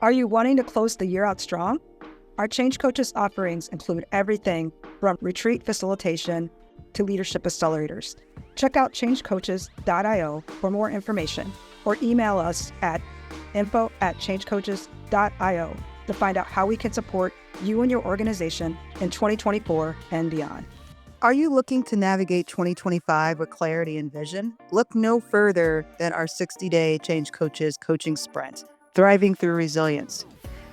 Are you wanting to close the year out strong? Our Change Coaches offerings include everything from retreat facilitation to leadership accelerators. Check out changecoaches.io for more information or email us at info@changecoaches.io to find out how we can support you and your organization in 2024 and beyond. Are you looking to navigate 2025 with clarity and vision? Look no further than our 60-day Change Coaches coaching sprint, Thriving Through Resilience.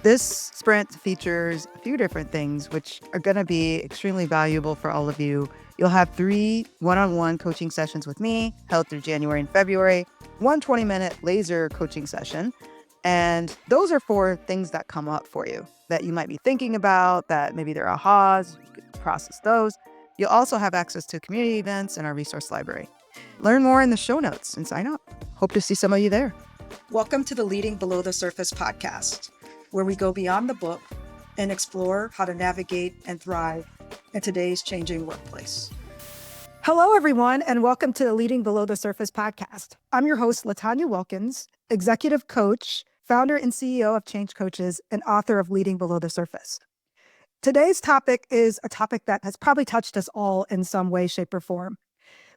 This sprint features a few different things, which are going to be extremely valuable for all of you. You'll have 3 one-on-one coaching sessions with me held through January and February, 1 20-minute laser coaching session. And those are for things that come up for you that you might be thinking about, that maybe they're ahas, you can process those. You'll also have access to community events and our resource library. Learn more in the show notes and sign up. Hope to see some of you there. Welcome to the Leading Below the Surface podcast, where we go beyond the book and explore how to navigate and thrive in today's changing workplace. Hello, everyone, and welcome to the Leading Below the Surface podcast. I'm your host, LaTonya Wilkins, executive coach, founder and CEO of Change Coaches, and author of Leading Below the Surface. Today's topic is a topic that has probably touched us all in some way, shape, or form.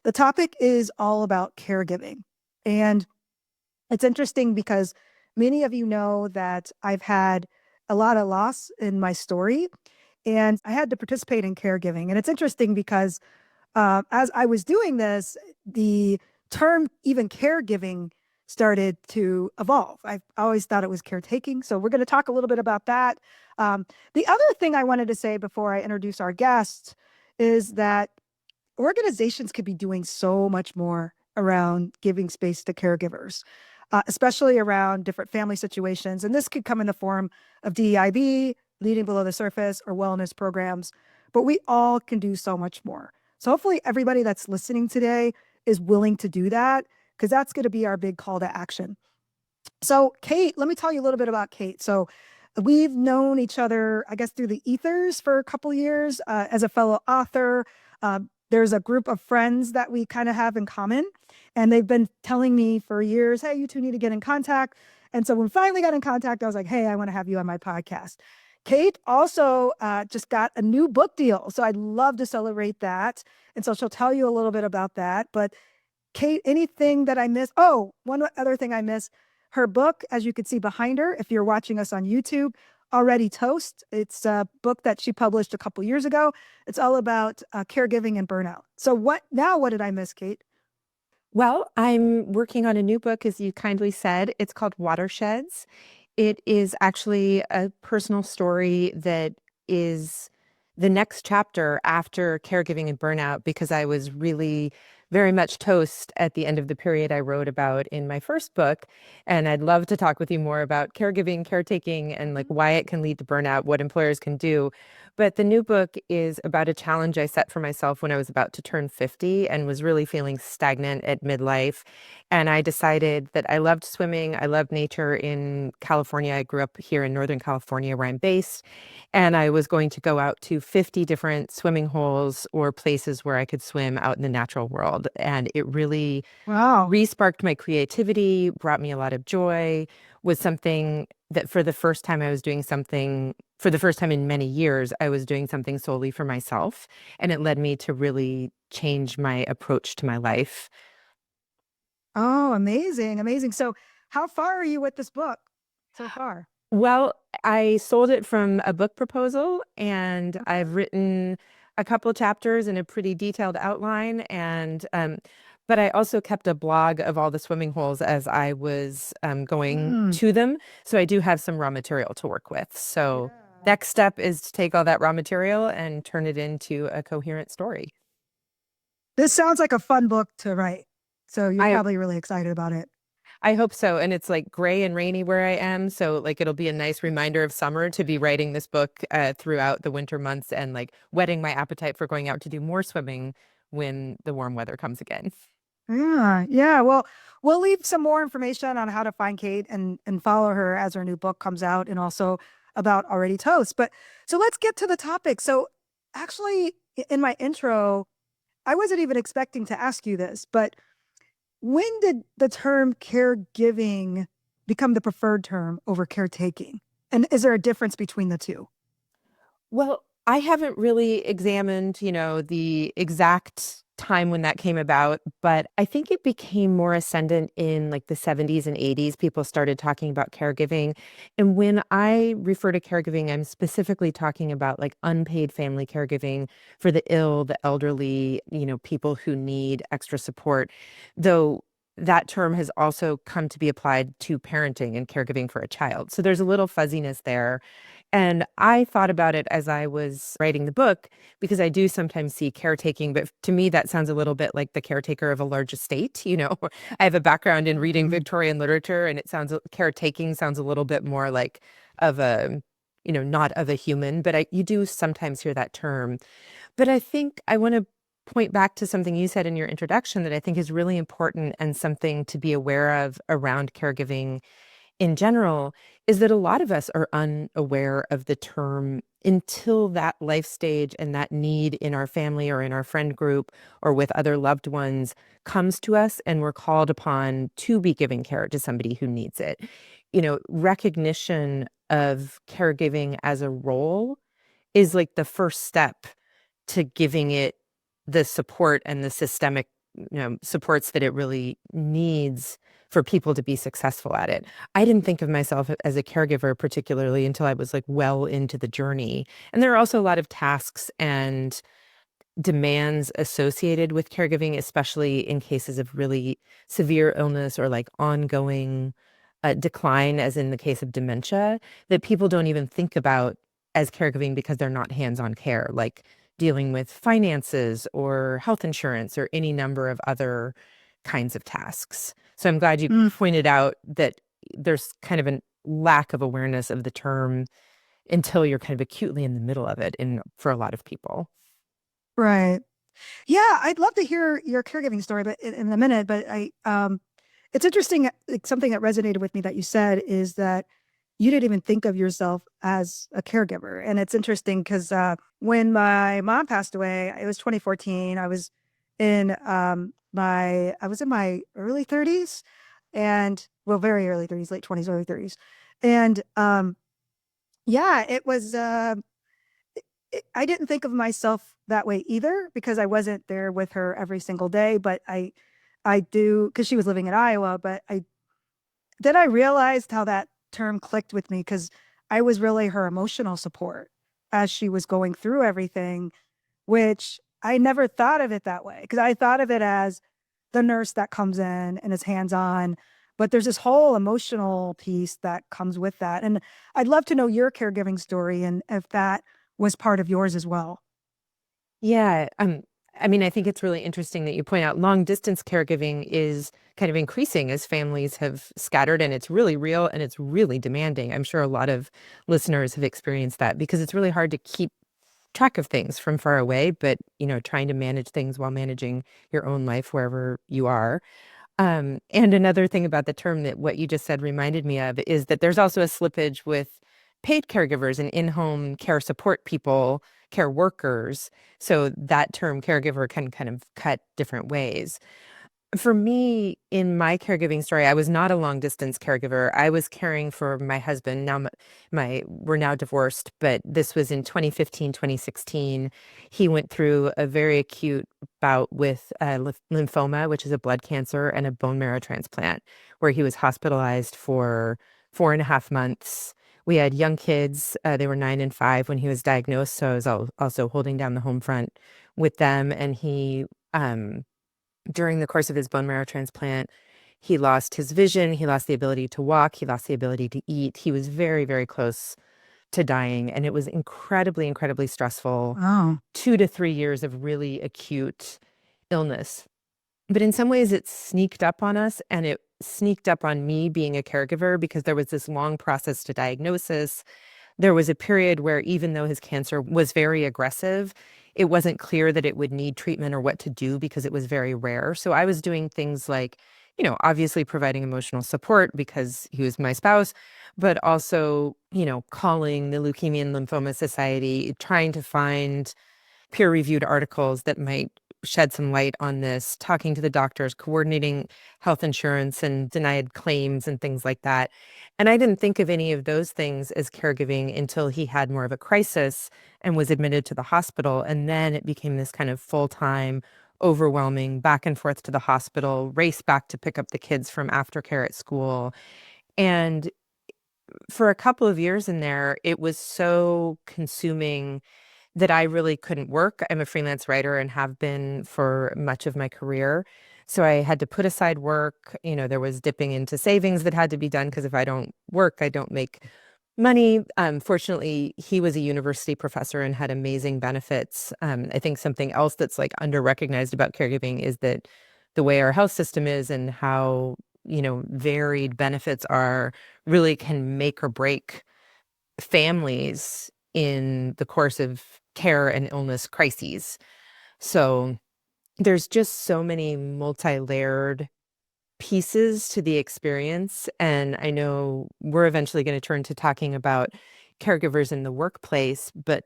The topic is all about caregiving. And it's interesting because many of you know that I've had a lot of loss in my story, and I had to participate in caregiving. And it's interesting because as I was doing this, the term even caregiving started to evolve. I've always thought it was caretaking. So we're going to talk a little bit about that. The other thing I wanted to say before I introduce our guests is that organizations could be doing so much more around giving space to caregivers, especially around different family situations. And this could come in the form of DEIB, Leading Below the Surface, or wellness programs. But we all can do so much more. So hopefully everybody that's listening today is willing to do that, because that's going to be our big call to action. So Kate, let me tell you a little bit about Kate. So we've known each other, I guess, through the ethers for a couple years as a fellow author. There's a group of friends that we kind of have in common, and they've been telling me for years, hey, you two need to get in contact. And so when we finally got in contact, I was like, hey, I want to have you on my podcast. Kate also just got a new book deal. So I'd love to celebrate that. And so she'll tell you a little bit about that. But Kate, anything that I missed? Oh, one other thing I missed. Her book, as you can see behind her, if you're watching us on YouTube, Already Toast. It's a book that she published a couple years ago. It's all about caregiving and burnout. So what did I miss, Kate? Well, I'm working on a new book, as you kindly said. It's called Watersheds. It is actually a personal story that is the next chapter after Caregiving and Burnout, because I was really very much toast at the end of the period I wrote about in my first book. And I'd love to talk with you more about caregiving, caretaking, and like why it can lead to burnout, what employers can do. But the new book is about a challenge I set for myself when I was about to turn 50 and was really feeling stagnant at midlife. And I decided that I loved swimming. I loved nature in California. I grew up here in Northern California, where I'm based. And I was going to go out to 50 different swimming holes or places where I could swim out in the natural world. And it really re-sparked my creativity, brought me a lot of joy, was something that for the first time in many years, I was doing something solely for myself. And it led me to really change my approach to my life. Oh, amazing. Amazing. So how far are you with this book so far? Well, I sold it from a book proposal, and I've written a couple chapters in a pretty detailed outline. And but I also kept a blog of all the swimming holes as I was going to them. So I do have some raw material to work with. So next step is to take all that raw material and turn it into a coherent story. This sounds like a fun book to write. So you're probably really excited about it. I hope so. And it's like gray and rainy where I am. So like it'll be a nice reminder of summer to be writing this book throughout the winter months, and like whetting my appetite for going out to do more swimming when the warm weather comes again. Yeah. Well, we'll leave some more information on how to find Kate and follow her as her new book comes out, and also about Already Toast. But so let's get to the topic. So actually, in my intro, I wasn't even expecting to ask you this, but when did the term caregiving become the preferred term over caretaking? And is there a difference between the two? Well, I haven't really examined, the exact time when that came about, but I think it became more ascendant in like the 70s and 80s. People started talking about caregiving. And when I refer to caregiving, I'm specifically talking about like unpaid family caregiving for the ill, the elderly, people who need extra support. Though that term has also come to be applied to parenting and caregiving for a child. So there's a little fuzziness there. And I thought about it as I was writing the book because I do sometimes see caretaking, but to me, that sounds a little bit like the caretaker of a large estate. I have a background in reading Victorian literature, and caretaking sounds a little bit more like of a, not of a human, but you do sometimes hear that term. But I think I want to point back to something you said in your introduction that I think is really important and something to be aware of around caregiving in general, is that a lot of us are unaware of the term until that life stage and that need in our family or in our friend group or with other loved ones comes to us and we're called upon to be giving care to somebody who needs it. Recognition of caregiving as a role is like the first step to giving it the support and the systemic supports that it really needs for people to be successful at it. I didn't think of myself as a caregiver particularly until I was like well into the journey. And there are also a lot of tasks and demands associated with caregiving, especially in cases of really severe illness or like ongoing decline, as in the case of dementia, that people don't even think about as caregiving because they're not hands-on care, like dealing with finances or health insurance or any number of other kinds of tasks. So I'm glad you pointed out that there's kind of a lack of awareness of the term until you're kind of acutely in the middle of it for a lot of people. Right. Yeah, I'd love to hear your caregiving story, but in a minute. But it's interesting. Like, something that resonated with me that you said is that you didn't even think of yourself as a caregiver, and it's interesting because when my mom passed away, it was 2014. I was in my early 30s, and well, very early 30s, late 20s, early 30s, and yeah, it was. I didn't think of myself that way either because I wasn't there with her every single day, but I do because she was living in Iowa. But I realized how that term clicked with me because I was really her emotional support as she was going through everything, which I never thought of it that way because I thought of it as the nurse that comes in and is hands on. But there's this whole emotional piece that comes with that. And I'd love to know your caregiving story and if that was part of yours as well. Yeah. I mean, I think it's really interesting that you point out long distance caregiving is kind of increasing as families have scattered, and it's really real and it's really demanding. I'm sure a lot of listeners have experienced that because it's really hard to keep track of things from far away, but trying to manage things while managing your own life wherever you are. And another thing about the term that what you just said reminded me of is that there's also a slippage with paid caregivers and in-home care support people, care workers. So that term caregiver can kind of cut different ways. For me, in my caregiving story, I was not a long distance caregiver. I was caring for my husband. Now, we're now divorced, but this was in 2015, 2016. He went through a very acute bout with lymphoma, which is a blood cancer, and a bone marrow transplant, where he was hospitalized for 4.5 months. We had young kids. They were 9 and 5 when he was diagnosed. So I was also holding down the home front with them. And he, during the course of his bone marrow transplant, he lost his vision. He lost the ability to walk. He lost the ability to eat. He was very, very close to dying. And it was incredibly, incredibly stressful. Oh. 2 to 3 years of really acute illness. But in some ways, it sneaked up on us, and it sneaked up on me being a caregiver because there was this long process to diagnosis. There was a period where even though his cancer was very aggressive, it wasn't clear that it would need treatment or what to do because it was very rare. So I was doing things like, obviously providing emotional support because he was my spouse, but also, calling the Leukemia and Lymphoma Society, trying to find peer-reviewed articles that might shed some light on this, talking to the doctors, coordinating health insurance and denied claims and things like that. And I didn't think of any of those things as caregiving until he had more of a crisis and was admitted to the hospital. And then it became this kind of full-time, overwhelming back and forth to the hospital, race back to pick up the kids from aftercare at school. And for a couple of years in there, it was so consuming that I really couldn't work. I'm a freelance writer and have been for much of my career. So I had to put aside work. There was dipping into savings that had to be done because if I don't work, I don't make money. Fortunately, he was a university professor and had amazing benefits. I think something else that's like under-recognized about caregiving is that the way our health system is and how, varied benefits are really can make or break families in the course of care and illness crises. So there's just so many multi-layered pieces to the experience. And I know we're eventually going to turn to talking about caregivers in the workplace, but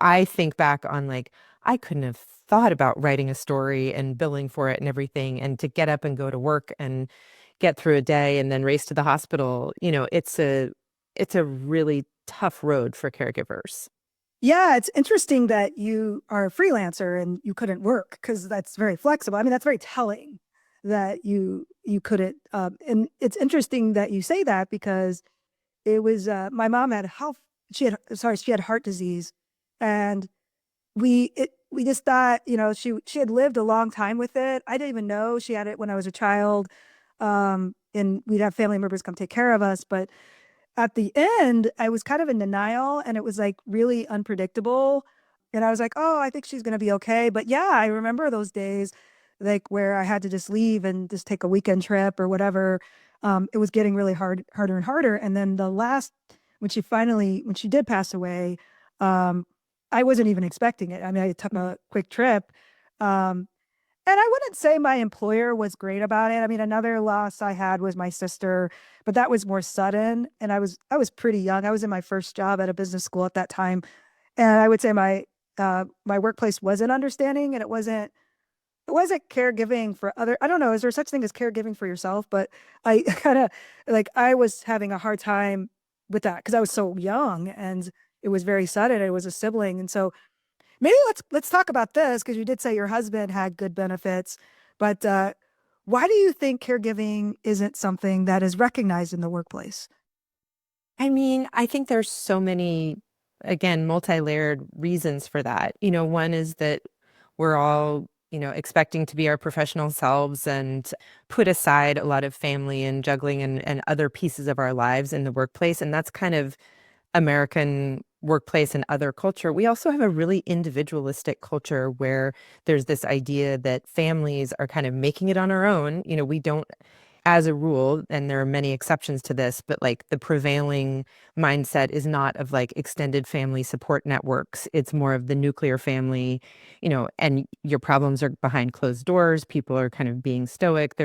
I think back on I couldn't have thought about writing a story and billing for it and everything. And to get up and go to work and get through a day and then race to the hospital, it's a really tough road for caregivers. Yeah, it's interesting that you are a freelancer and you couldn't work because that's very flexible. I mean, that's very telling that you couldn't. And it's interesting that you say that because it was my mom had she had heart disease, and we just thought she had lived a long time with it. I didn't even know she had it when I was a child, and we'd have family members come take care of us, but at the end, I was kind of in denial and it was really unpredictable. And I was like, oh, I think she's going to be okay. But yeah, I remember those days where I had to just leave and just take a weekend trip or whatever. It was getting really harder and harder. And then when she did pass away, I wasn't even expecting it. I mean, I took a quick trip. And I wouldn't say my employer was great about it. I mean, another loss I had was my sister, but that was more sudden. And I was pretty young. I was in my first job at a business school at that time. And I would say my workplace wasn't understanding, and it wasn't caregiving for other. I don't know, is there such thing as caregiving for yourself? But I kind of I was having a hard time with that because I was so young and it was very sudden. It was a sibling. And so maybe let's talk about this because you did say your husband had good benefits, but why do you think caregiving isn't something that is recognized in the workplace? I mean, I think there's so many, again, multi-layered reasons for that. One is that we're all, expecting to be our professional selves and put aside a lot of family and juggling and other pieces of our lives in the workplace. And that's kind of American workplace and other culture. We also have a really individualistic culture where there's this idea that families are kind of making it on our own. We don't, as a rule, and there are many exceptions to this, but the prevailing mindset is not of extended family support networks. It's more of the nuclear family, and your problems are behind closed doors. People are kind of being stoic.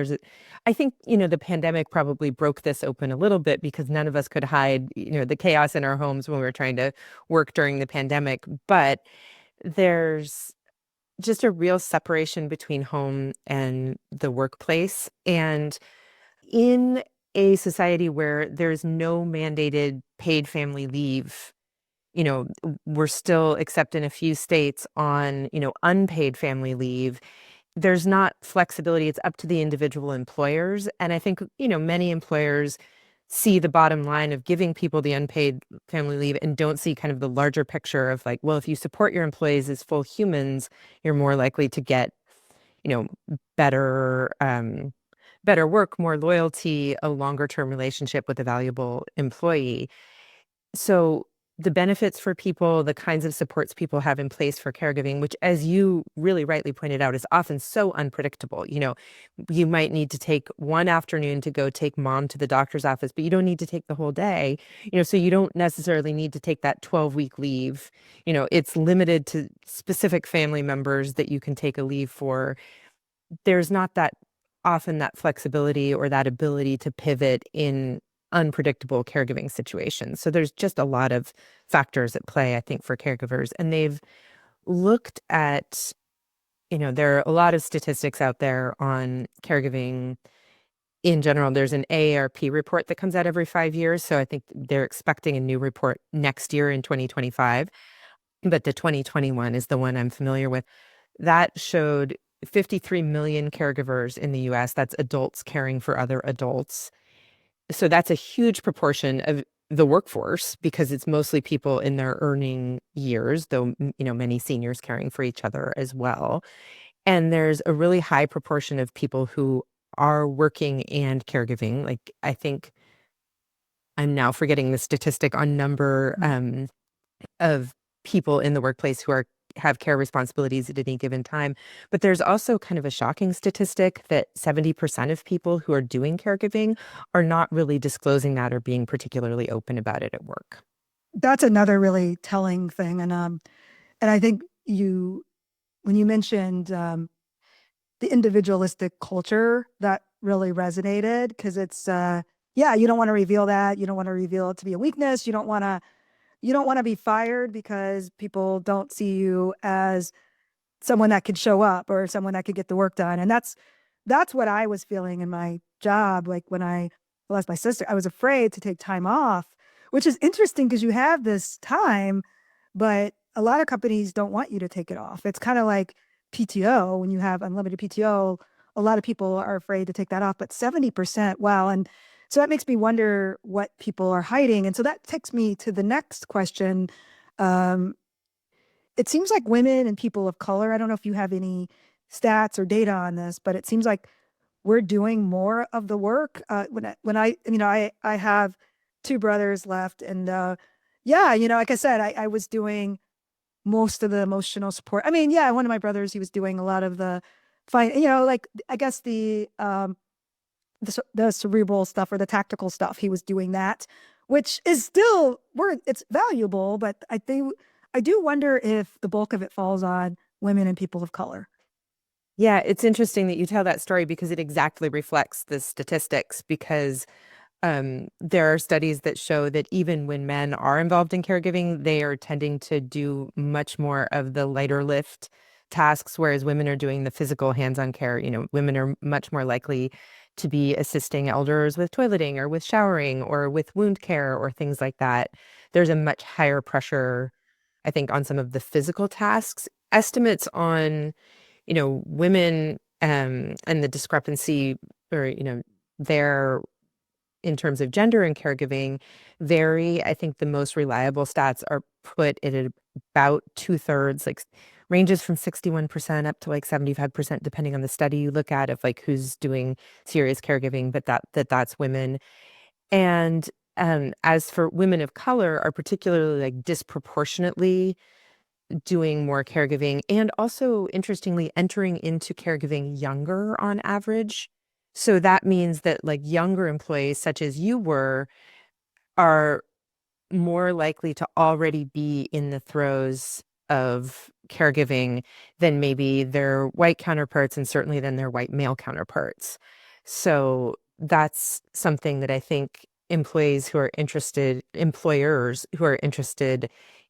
I think, the pandemic probably broke this open a little bit because none of us could hide, the chaos in our homes when we were trying to work during the pandemic. But there's just a real separation between home and the workplace. And in a society where there's no mandated paid family leave, we're still, except in a few states, on, unpaid family leave. There's not flexibility. It's up to the individual employers. And I think, many employers see the bottom line of giving people the unpaid family leave and don't see kind of the larger picture of well, if you support your employees as full humans, you're more likely to get, better, better work, more loyalty, a longer term relationship with a valuable employee. So the benefits for people, the kinds of supports people have in place for caregiving, which, as you really rightly pointed out, is often so unpredictable. You might need to take one afternoon to go take mom to the doctor's office, but you don't need to take the whole day, so you don't necessarily need to take that 12-week leave. It's limited to specific family members that you can take a leave for. There's not that often that flexibility or that ability to pivot in unpredictable caregiving situations. So there's just a lot of factors at play, I think, for caregivers. And they've looked at there are a lot of statistics out there on caregiving in general. There's an AARP report that comes out every 5 years. So I think they're expecting a new report next year in 2025. But the 2021 is the one I'm familiar with. That showed 53 million caregivers in the US. That's adults caring for other adults. So that's a huge proportion of the workforce because it's mostly people in their earning years, though, many seniors caring for each other as well. And there's a really high proportion of people who are working and caregiving. Like, I think I'm now forgetting the statistic on number of people in the workplace who have care responsibilities at any given time. But there's also kind of a shocking statistic that 70% of people who are doing caregiving are not really disclosing that or being particularly open about it at work. That's another really telling thing. And I think when you mentioned the individualistic culture, that really resonated because it's you don't want to reveal that. You don't want to reveal it to be a weakness. You don't want to be fired because people don't see you as someone that could show up or someone that could get the work done. And that's what I was feeling in my job. Like when I lost my sister, I was afraid to take time off, which is interesting because you have this time, but a lot of companies don't want you to take it off. It's kind of like PTO. When you have unlimited PTO, a lot of people are afraid to take that off, but 70%, wow. And so that makes me wonder what people are hiding. And so that takes me to the next question. Um, it seems like women and people of color, I don't know if you have any stats or data on this, but it seems like we're doing more of the work. I have two brothers left, and like I said, I was doing most of the emotional support. I mean, yeah, one of my brothers, he was doing a lot of the fine, like I guess the cerebral stuff or the tactical stuff. He was doing that, which is still it's valuable, but I do wonder if the bulk of it falls on women and people of color. Yeah, it's interesting that you tell that story because it exactly reflects the statistics because there are studies that show that even when men are involved in caregiving, they are tending to do much more of the lighter lift tasks, whereas women are doing the physical hands-on care. Women are much more likely to be assisting elders with toileting or with showering or with wound care or things like that. There's a much higher pressure, I think, on some of the physical tasks. Estimates on, women and the discrepancy or, their in terms of gender and caregiving vary. I think the most reliable stats are put at about 2/3, like ranges from 61% up to like 75%, depending on the study you look at of like who's doing serious caregiving, but that's women. And as for women of color are particularly like disproportionately doing more caregiving and also interestingly entering into caregiving younger on average. So that means that like younger employees, such as you were, are more likely to already be in the throes of caregiving than maybe their white counterparts and certainly than their white male counterparts. So that's something that I think employers who are interested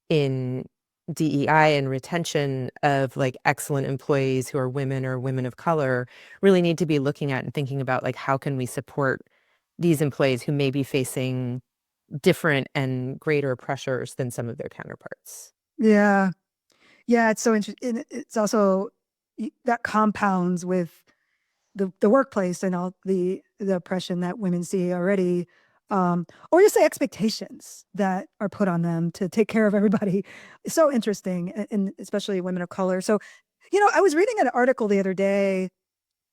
in DEI and retention of like excellent employees who are women or women of color really need to be looking at and thinking about like how can we support these employees who may be facing different and greater pressures than some of their counterparts. Yeah. Yeah. It's so interesting. It's also that compounds with the workplace and all the oppression that women see already, or just the expectations that are put on them to take care of everybody. It's so interesting, and especially women of color. So, I was reading an article the other day,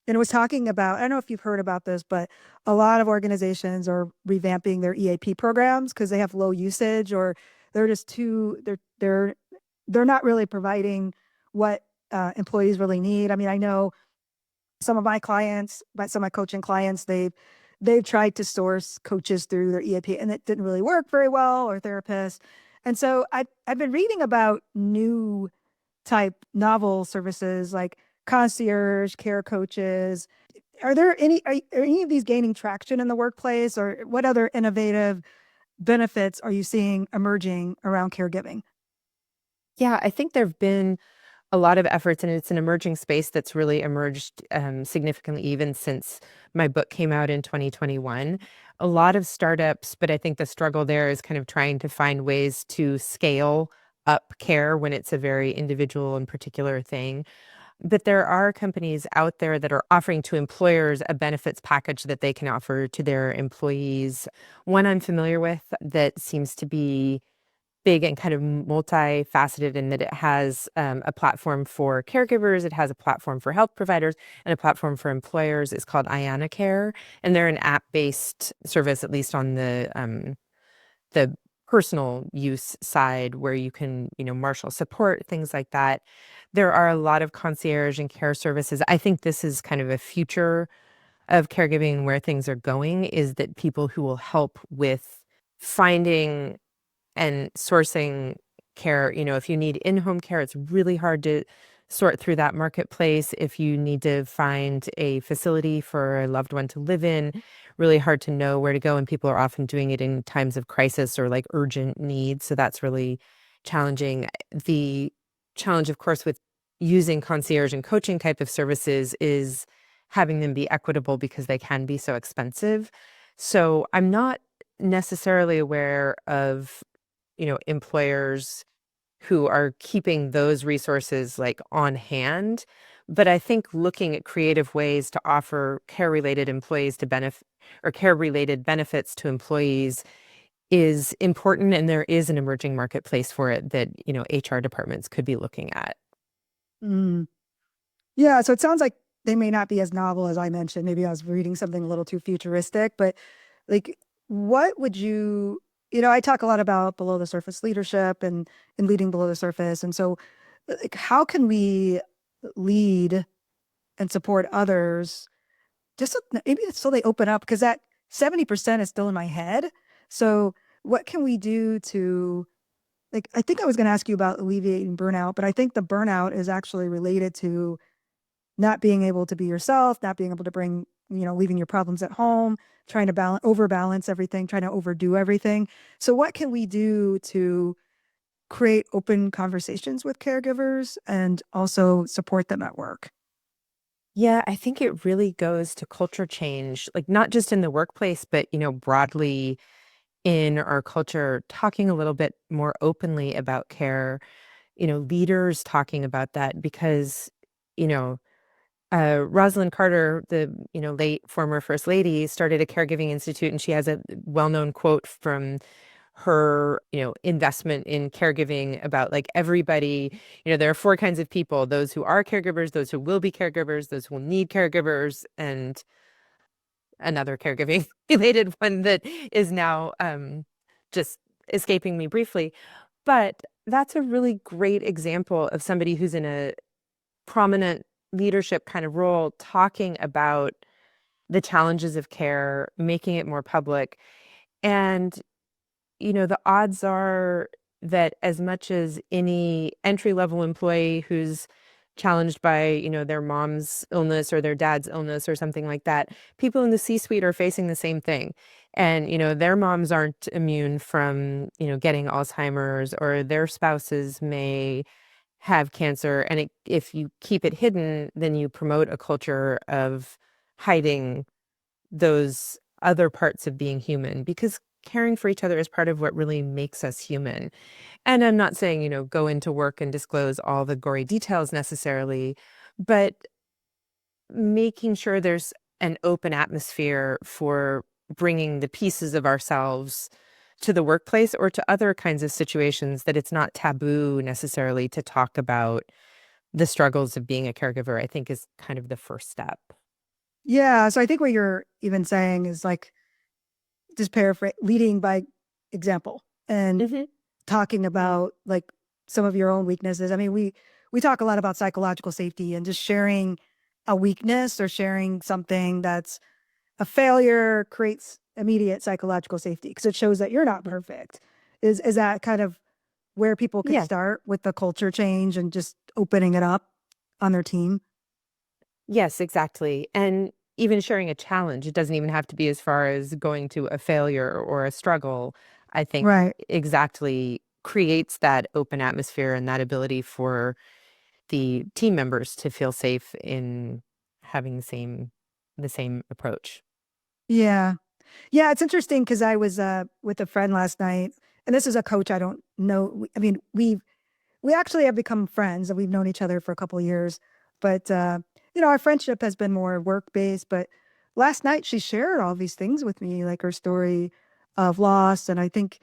and it was talking about, I don't know if you've heard about this, but a lot of organizations are revamping their EAP programs because they have low usage or they're just they're not really providing what employees really need. I mean, I know some of my clients, but some of my coaching clients, they've tried to source coaches through their EAP and it didn't really work very well, or therapists. And so I've been reading about new type novel services like concierge care coaches. Are any of these gaining traction in the workplace, or what other innovative benefits are you seeing emerging around caregiving? Yeah, I think there have been a lot of efforts, and it's an emerging space that's really emerged significantly even since my book came out in 2021. A lot of startups, but I think the struggle there is kind of trying to find ways to scale up care when it's a very individual and particular thing. But there are companies out there that are offering to employers a benefits package that they can offer to their employees. One I'm familiar with that seems to be big and kind of multifaceted in that it has a platform for caregivers, it has a platform for health providers, and a platform for employers. It's called Ayana Care, and they're an app-based service, at least on the personal use side, where you can, marshal support, things like that. There are a lot of concierge and care services. I think this is kind of a future of caregiving where things are going, is that people who will help with finding and sourcing care. If you need in-home care, it's really hard to sort through that marketplace. If you need to find a facility for a loved one to live in, really hard to know where to go. And people are often doing it in times of crisis or like urgent needs. So that's really challenging. The challenge, of course, with using concierge and coaching type of services is having them be equitable because they can be so expensive. So I'm not necessarily aware of employers who are keeping those resources like on hand. But I think looking at creative ways to offer care-related employees to benefit or care-related benefits to employees is important. And there is an emerging marketplace for it that, HR departments could be looking at. Mm. Yeah. So it sounds like they may not be as novel as I mentioned. Maybe I was reading something a little too futuristic, but like, what would you, I talk a lot about below the surface leadership and leading below the surface. And so like, how can we lead and support others just so, maybe so they open up? Because that 70% is still in my head. So what can we do to, like, I think I was going to ask you about alleviating burnout, but I think the burnout is actually related to not being able to be yourself, not being able to bring, leaving your problems at home, trying to overbalance everything, trying to overdo everything. So what can we do to create open conversations with caregivers and also support them at work? Yeah, I think it really goes to culture change, like not just in the workplace, but, broadly in our culture, talking a little bit more openly about care, leaders talking about that because, you know, Rosalind Carter, the late former First Lady, started a caregiving institute, and she has a well-known quote from her, investment in caregiving about like everybody, there are four kinds of people: those who are caregivers, those who will be caregivers, those who will need caregivers, and another caregiving related one that is now just escaping me briefly. But that's a really great example of somebody who's in a prominent leadership kind of role talking about the challenges of care, making it more public. And, the odds are that as much as any entry-level employee who's challenged by, their mom's illness or their dad's illness or something like that, people in the C-suite are facing the same thing. And, their moms aren't immune from, getting Alzheimer's, or their spouses may have cancer. And if you keep it hidden, then you promote a culture of hiding those other parts of being human, because caring for each other is part of what really makes us human. And I'm not saying, go into work and disclose all the gory details necessarily, but making sure there's an open atmosphere for bringing the pieces of ourselves to the workplace or to other kinds of situations, that it's not taboo necessarily to talk about the struggles of being a caregiver, I think is kind of the first step. Yeah. So I think what you're even saying is like, just paraphrase, leading by example and Mm-hmm. talking about like some of your own weaknesses. I mean, we talk a lot about psychological safety and just sharing a weakness or sharing something that's a failure creates immediate psychological safety because it shows that you're not perfect. Is that kind of where people could Yeah. start with the culture change and just opening it up on their team? Yes, exactly. And even sharing a challenge, it doesn't even have to be as far as going to a failure or a struggle. I think Right. exactly creates that open atmosphere and that ability for the team members to feel safe in having the same approach. Yeah. Yeah, it's interesting because I was with a friend last night, and this is a coach I don't know. I mean, we actually have become friends, and we've known each other for a couple of years. But our friendship has been more work based. But last night she shared all these things with me, like her story of loss, and I think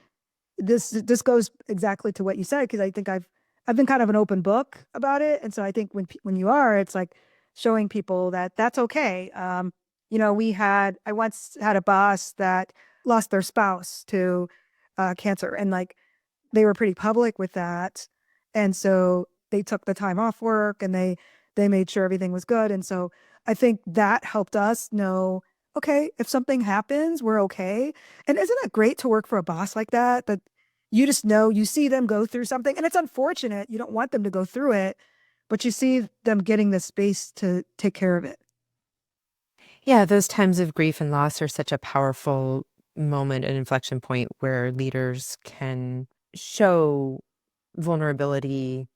this goes exactly to what you said because I think I've been kind of an open book about it, and so I think when you are, it's like showing people that that's okay. I once had a boss that lost their spouse to cancer, and like they were pretty public with that, and so they took the time off work and they made sure everything was good, and so I think that helped us know, okay, if something happens, we're okay. And isn't it great to work for a boss like that? That you just know you see them go through something, and it's unfortunate. You don't want them to go through it, but you see them getting the space to take care of it. Yeah, those times of grief and loss are such a powerful moment and inflection point where leaders can show vulnerability.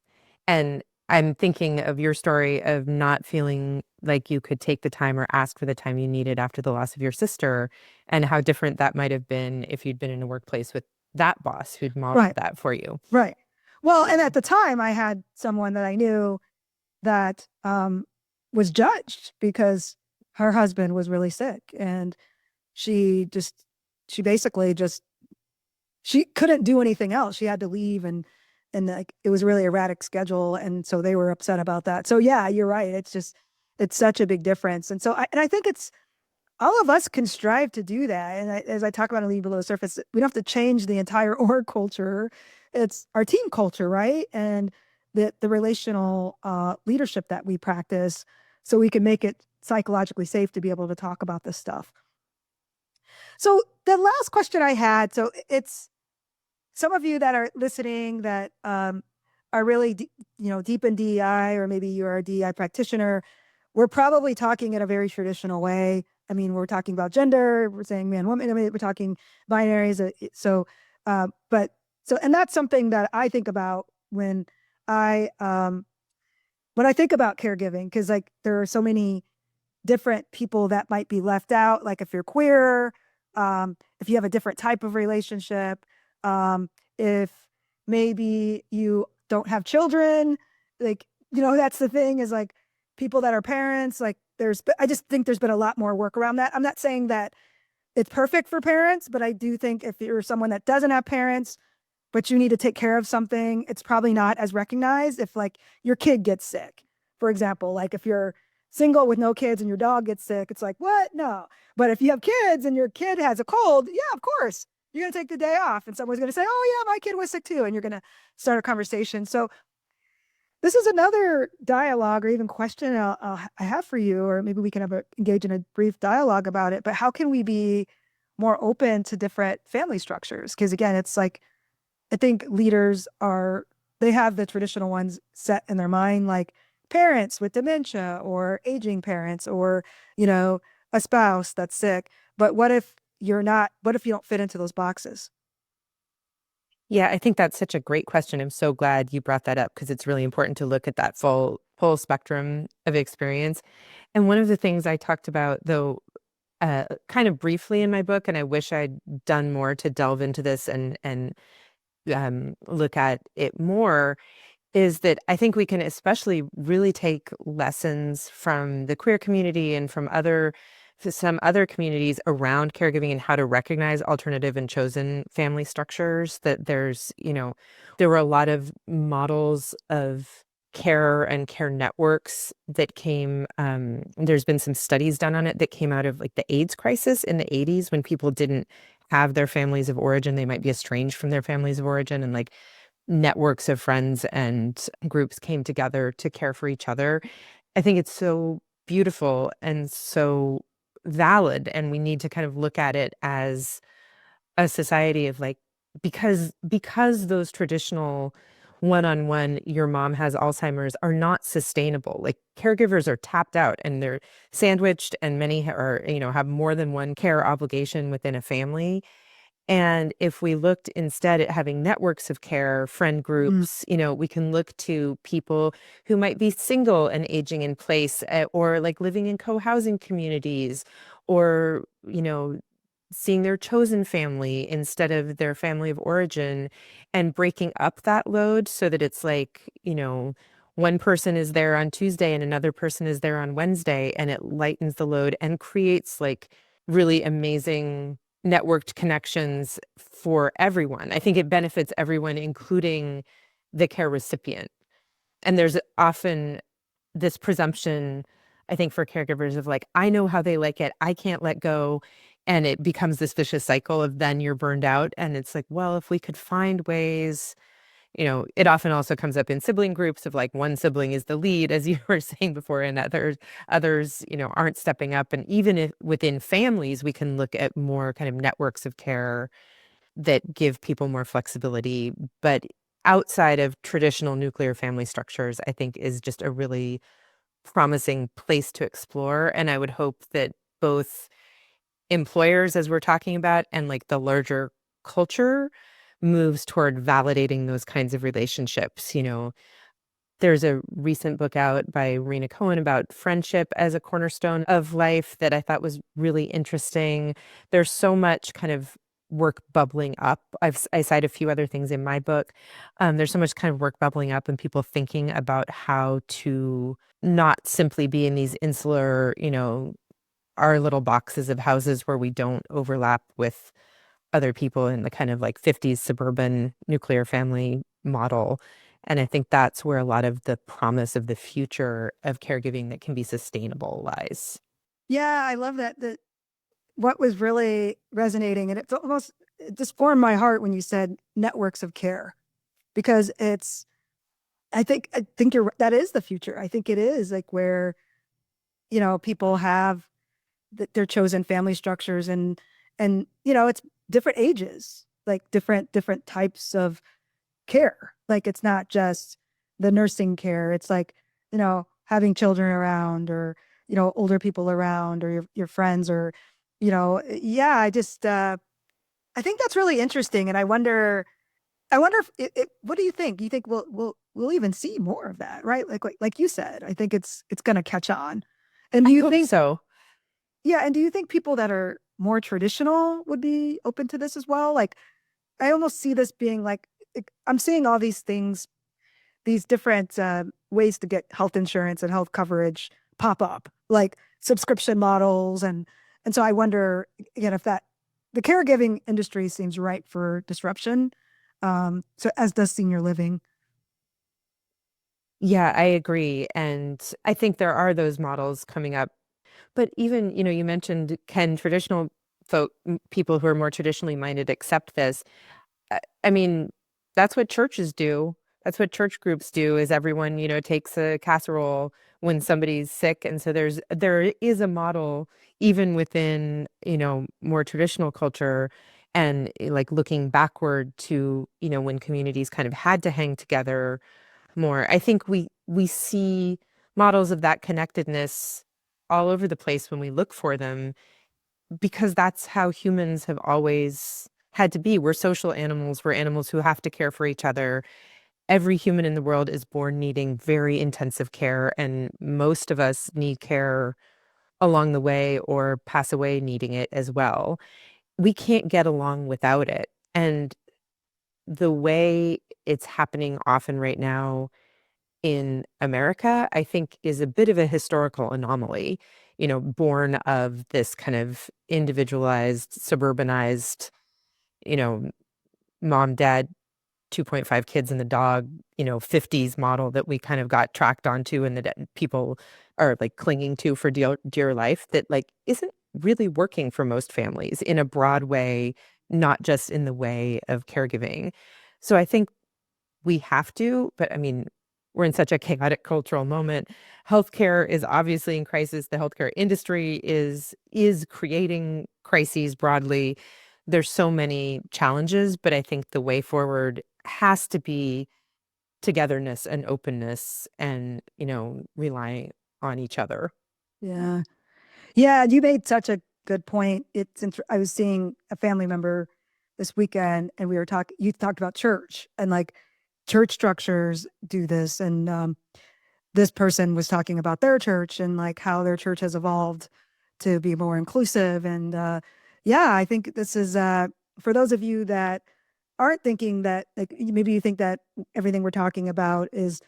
And I'm thinking of your story of not feeling like you could take the time or ask for the time you needed after the loss of your sister, and how different that might have been if you'd been in a workplace with that boss who'd modeled Right, that for you. right. Well, and at the time, I had someone that I knew that was judged because her husband was really sick, and she just she basically just she couldn't do anything else. She had to leave, and like it was a really erratic schedule, and so they were upset about that. So yeah, you're right. It's such a big difference, and I think it's all of us can strive to do that. And as I talk about in Lead Below the Surface, we don't have to change the entire org culture. It's our team culture, right? And the relational leadership that we practice, so we can make it psychologically safe to be able to talk about this stuff. So the last question I had, so it's some of you that are listening that are really deep in DEI, or maybe you're a DEI practitioner. We're probably talking in a very traditional way. I mean, we're talking about gender, we're saying man, woman. I mean, we're talking binaries. But and that's something that I think about I when I think about caregiving, because like there are so many different people that might be left out. Like if you're queer, if you have a different type of relationship, if maybe you don't have children, like, that's the thing is like people that are parents, like I just think there's been a lot more work around that. I'm not saying that it's perfect for parents, but I do think if you're someone that doesn't have parents, but you need to take care of something, it's probably not as recognized if like your kid gets sick. For example, like if you're single with no kids and your dog gets sick, it's like, what? No. But if you have kids and your kid has a cold, yeah, of course, you're going to take the day off and someone's going to say, oh yeah, my kid was sick too. And you're going to start a conversation. So this is another dialogue or even question I have for you, or maybe we can engage in a brief dialogue about it. But how can we be more open to different family structures? Because again, it's like, I think they have the traditional ones set in their mind, like parents with dementia or aging parents or, a spouse that's sick. But what if you don't fit into those boxes? Yeah, I think that's such a great question. I'm so glad you brought that up because it's really important to look at that full spectrum of experience. And one of the things I talked about, though, kind of briefly in my book, and I wish I'd done more to delve into this and look at it more, is that I think we can especially really take lessons from the queer community and from some other communities around caregiving and how to recognize alternative and chosen family structures. That there were a lot of models of care and care networks that came, there's been some studies done on it that came out of like the AIDS crisis in the 80s when people didn't have their families of origin. They might be estranged from their families of origin, and like networks of friends and groups came together to care for each other. I think it's so beautiful and so valid, and we need to kind of look at it as a society of like, because those traditional one-on-one your mom has Alzheimer's are not sustainable. Like caregivers are tapped out and they're sandwiched, and many are have more than one care obligation within a family. And if we looked instead at having networks of care, friend groups, we can look to people who might be single and aging in place, or like living in co-housing communities, or, seeing their chosen family instead of their family of origin, and breaking up that load so that it's like, one person is there on Tuesday and another person is there on Wednesday, and it lightens the load and creates like really amazing networked connections for everyone. I think it benefits everyone, including the care recipient. And there's often this presumption, I think, for caregivers of like, I know how they like it, I can't let go. And it becomes this vicious cycle of then you're burned out. And it's like, well, if we could find ways, it often also comes up in sibling groups of like one sibling is the lead, as you were saying before, and others, aren't stepping up. And even if within families, we can look at more kind of networks of care that give people more flexibility. But outside of traditional nuclear family structures, I think is just a really promising place to explore. And I would hope that both employers, as we're talking about, and like the larger culture moves toward validating those kinds of relationships. There's a recent book out by Rena Cohen about friendship as a cornerstone of life that I thought was really interesting. There's so much kind of work bubbling up. I cite a few other things in my book. There's so much kind of work bubbling up and people thinking about how to not simply be in these insular, our little boxes of houses where we don't overlap with other people in the kind of like 50s suburban nuclear family model. And I think that's where a lot of the promise of the future of caregiving that can be sustainable lies. Yeah, I love that. That what was really resonating, and it just formed my heart when you said networks of care, because I think that is the future. I think it is like where, people have their chosen family structures, and it's different ages, like different types of care. Like it's not just the nursing care. It's like, having children around, or, older people around, or your friends, or, yeah, I think that's really interesting. And I wonder if what do you think? You think we'll even see more of that, right? Like you said, I think it's going to catch on. And do I you hope think, so. yeah, and do you think people that are more traditional would be open to this as well? Like I almost see this being like, I'm seeing all these things, these different ways to get health insurance and health coverage pop up, like subscription models, and so I wonder again if that the caregiving industry seems ripe for disruption. So as does senior living. Yeah, I agree. And I think there are those models coming up. But even, you mentioned, can traditional people who are more traditionally minded accept this? I mean, that's what churches do. That's what church groups do, is everyone, takes a casserole when somebody's sick. And so there is a model even within, more traditional culture, and like looking backward to, when communities kind of had to hang together more. I think we see models of that connectedness all over the place when we look for them, because that's how humans have always had to be. We're social animals. We're animals who have to care for each other. Every human in the world is born needing very intensive care, and most of us need care along the way or pass away needing it as well. We can't get along without it. And the way it's happening often right now in America, I think, is a bit of a historical anomaly, born of this kind of individualized, suburbanized, you know, mom, dad, 2.5 kids and the dog, 50s model that we kind of got tracked onto, and that people are like clinging to for dear life, that like isn't really working for most families in a broad way, not just in the way of caregiving. So I think we have to, but I mean, we're in such a chaotic cultural moment. Healthcare is obviously in crisis. The healthcare industry is creating crises broadly. There's so many challenges, but I think the way forward has to be togetherness and openness, and, rely on each other. Yeah. Yeah, you made such a good point. I was seeing a family member this weekend, and you talked about church, and like church structures do this. And this person was talking about their church and like how their church has evolved to be more inclusive. And yeah, I think this is for those of you that aren't thinking that, like, maybe you think that everything we're talking about is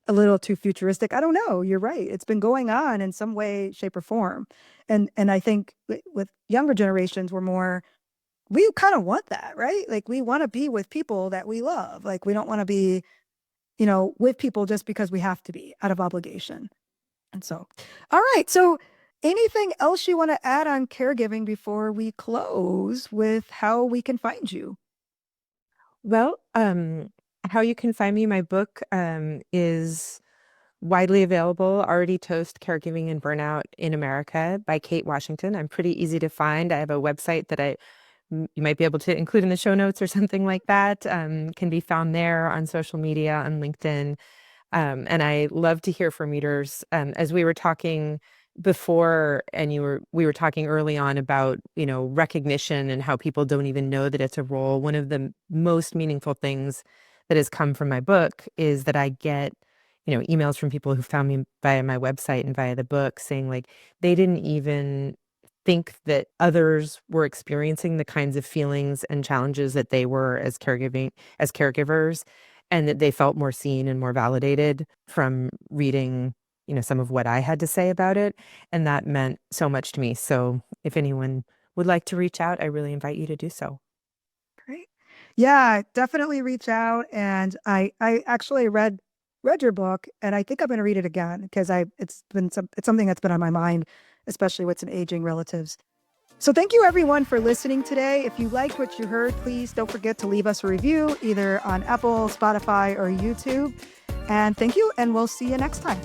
a little too futuristic. I don't know. You're right. It's been going on in some way, shape, or form. And I think with younger generations, we kind of want that, right? Like, we want to be with people that we love. Like, we don't want to be, with people just because we have to be out of obligation. And so, all right. So anything else you want to add on caregiving before we close with how we can find you? Well, how you can find me, my book is widely available, Already Toast, Caregiving and Burnout in America by Kate Washington. I'm pretty easy to find. I have a website that you might be able to include in the show notes or something like that. Can be found there, on social media, on LinkedIn. And I love to hear from readers. As we were talking before, and we were talking early on about, recognition and how people don't even know that it's a role. One of the most meaningful things that has come from my book is that I get, emails from people who found me via my website and via the book, saying like they didn't even think that others were experiencing the kinds of feelings and challenges that they were as caregivers, and that they felt more seen and more validated from reading, some of what I had to say about it. And that meant so much to me. So if anyone would like to reach out, I really invite you to do so. Great. Yeah, definitely reach out. And I actually read your book, and I think I'm going to read it again because it's something that's been on my mind, especially with some aging relatives. So thank you everyone for listening today. If you liked what you heard, please don't forget to leave us a review either on Apple, Spotify, or YouTube. And thank you, and we'll see you next time.